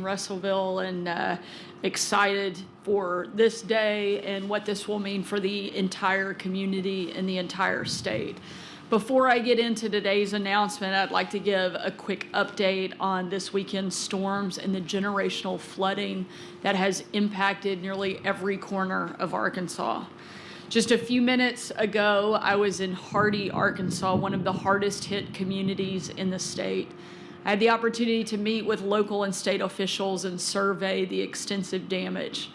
Russellville and excited for this day and what this will mean for the entire community and the entire state. Before I get into today's announcement, I'd like to give a quick update on this weekend's storms and the generational flooding that has impacted nearly every corner of Arkansas. Just a few minutes ago, I was in Hardy, Arkansas, one of the hardest hit communities in the state. I had the opportunity to meet with local and state officials and survey the extensive damage.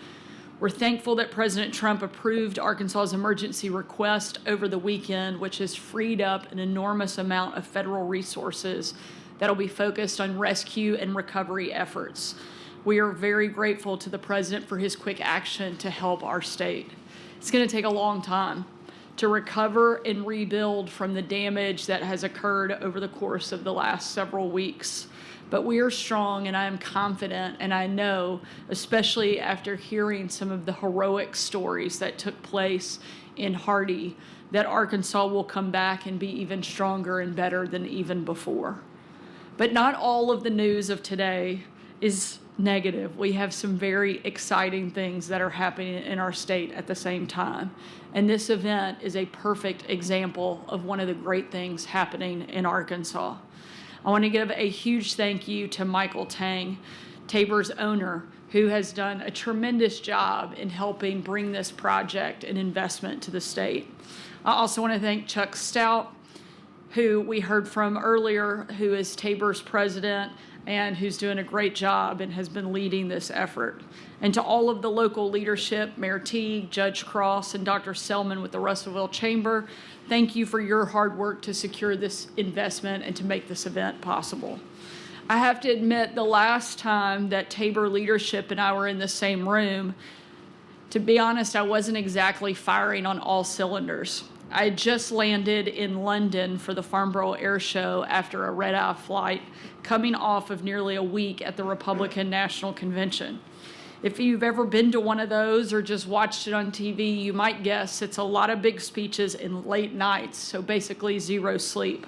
We're thankful that President Trump approved Arkansas's emergency request over the weekend, which has freed up an enormous amount of federal resources that will be focused on rescue and recovery efforts. We are very grateful to the President for his quick action to help our state. It's going to take a long time to recover and rebuild from the damage that has occurred over the course of the last several weeks. But we are strong, and I am confident, and I know, especially after hearing some of the heroic stories that took place in Hardy, that Arkansas will come back and be even stronger and better than even before. But not all of the news of today is negative. We have some very exciting things that are happening in our state at the same time. And this event is a perfect example of one of the great things happening in Arkansas. I want to give a huge thank you to Michael Tang, Taber's owner, who has done a tremendous job in helping bring this project and investment to the state. I also want to thank Chuck Stout, who we heard from earlier, who is Taber's president and who's doing a great job and has been leading this effort. And to all of the local leadership, Mayor Teague, Judge Cross, and Dr. Selman with the Russellville Chamber, thank you for your hard work to secure this investment and to make this event possible. I have to admit, the last time that Taber leadership and I were in the same room, to be honest, I wasn't exactly firing on all cylinders. I had just landed in London for the Farnborough Air Show after a red-eye flight, coming off of nearly a week at the Republican National Convention. If you've ever been to one of those or just watched it on TV, you might guess it's a lot of big speeches and late nights, so basically zero sleep.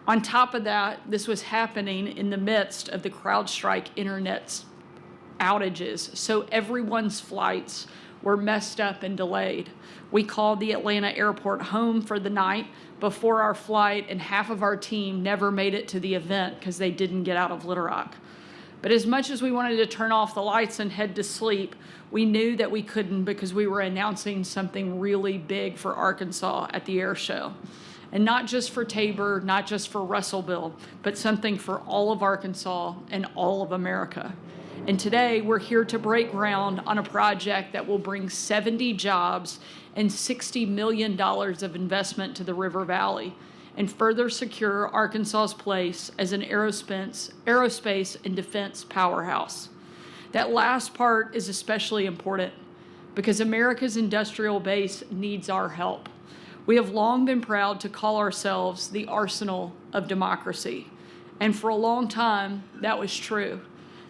On top of that, this was happening in the midst of the CrowdStrike internet outages, so everyone's flights were messed up and delayed. We called the Atlanta airport home for the night before our flight, and half of our team never made it to the event because they didn't get out of Little Rock. But as much as we wanted to turn off the lights and head to sleep, we knew that we couldn't because we were announcing something really big for Arkansas at the air show. And not just for Taber, not just for Russellville, but something for all of Arkansas and all of America. And today we're here to break ground on a project that will bring 70 jobs and $60 million of investment to the River Valley and further secure Arkansas's place as an aerospace and defense powerhouse. That last part is especially important because America's industrial base needs our help. We have long been proud to call ourselves the arsenal of democracy, and for a long time, that was true.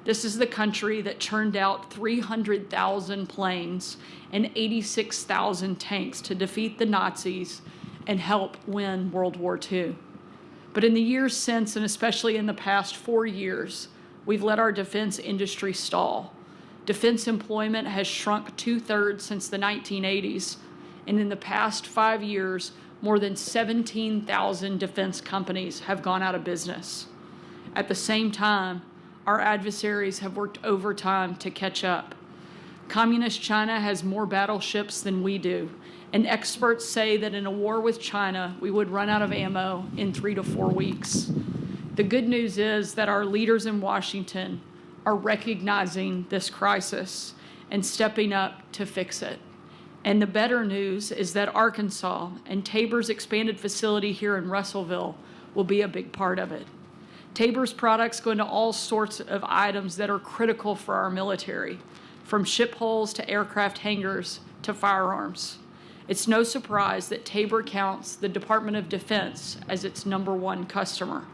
This is the country that churned out 300,000 planes and 86,000 tanks to defeat the Nazis and help win World War II. But in the years since, and especially in the past 4 years, we've let our defense industry stall. Defense employment has shrunk 2/3 since the 1980s, and in the past 5 years, more than 17,000 defense companies have gone out of business. At the same time, our adversaries have worked overtime to catch up. Communist China has more battleships than we do, and experts say that in a war with China, we would run out of ammo in 3 to 4 weeks. The good news is that our leaders in Washington are recognizing this crisis and stepping up to fix it. And the better news is that Arkansas and Taber's expanded facility here in Russellville will be a big part of it. Taber's products go into all sorts of items that are critical for our military, from ship hulls to aircraft hangars to firearms. It's no surprise that Taber counts the Department of Defense as its #1 customer.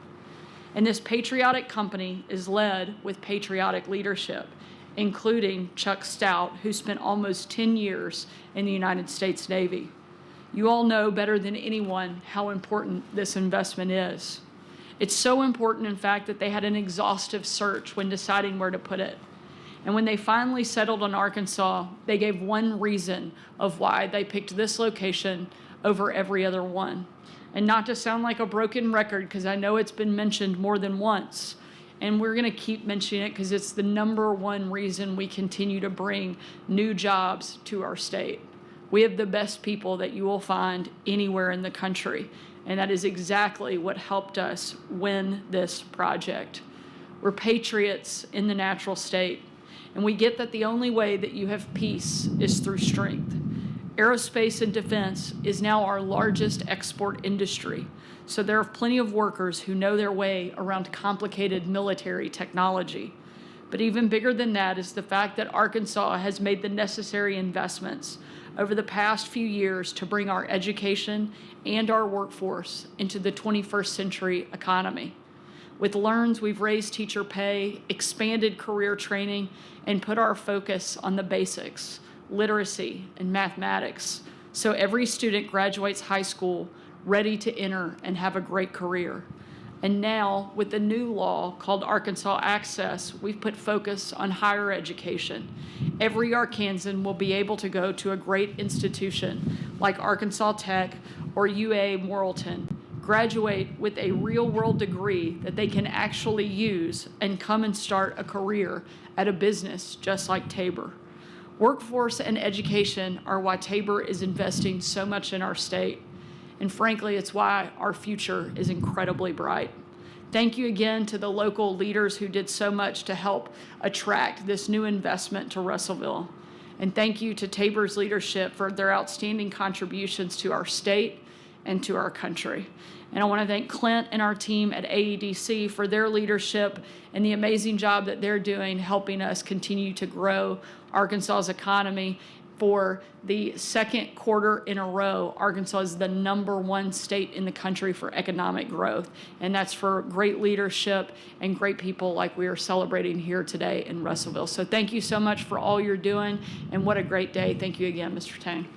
And this patriotic company is led with patriotic leadership, including Chuck Stout, who spent almost 10 years in the United States Navy. You all know better than anyone how important this investment is. It's so important, in fact, that they had an exhaustive search when deciding where to put it. And when they finally settled on Arkansas, they gave one reason of why they picked this location over every other one. And not to sound like a broken record, because I know it's been mentioned more than once, and we're going to keep mentioning it because it's the number one reason we continue to bring new jobs to our state. We have the best people that you will find anywhere in the country, and that is exactly what helped us win this project. We're patriots in the natural state, and we get that the only way that you have peace is through strength. Aerospace and defense is now our largest export industry, so there are plenty of workers who know their way around complicated military technology. But even bigger than that is the fact that Arkansas has made the necessary investments over the past few years to bring our education and our workforce into the 21st century economy. With LEARNS, we've raised teacher pay, expanded career training, and put our focus on the basics, literacy and mathematics, so every student graduates high school ready to enter and have a great career. And now, with the new law called Arkansas Access, we've put focus on higher education. Every Arkansan will be able to go to a great institution like Arkansas Tech or UA Morrilton, graduate with a real-world degree that they can actually use and come and start a career at a business just like Taber. Workforce and education are why Taber is investing so much in our state. And frankly, it's why our future is incredibly bright. Thank you again to the local leaders who did so much to help attract this new investment to Russellville. And thank you to Taber's leadership for their outstanding contributions to our state and to our country. And I want to thank Clint and our team at AEDC for their leadership and the amazing job that they're doing helping us continue to grow Arkansas's economy. For the second quarter in a row, Arkansas is the #1 state in the country for economic growth. And that's for great leadership and great people like we are celebrating here today in Russellville. So thank you so much for all you're doing, and what a great day. Thank you again, Mr. Tang.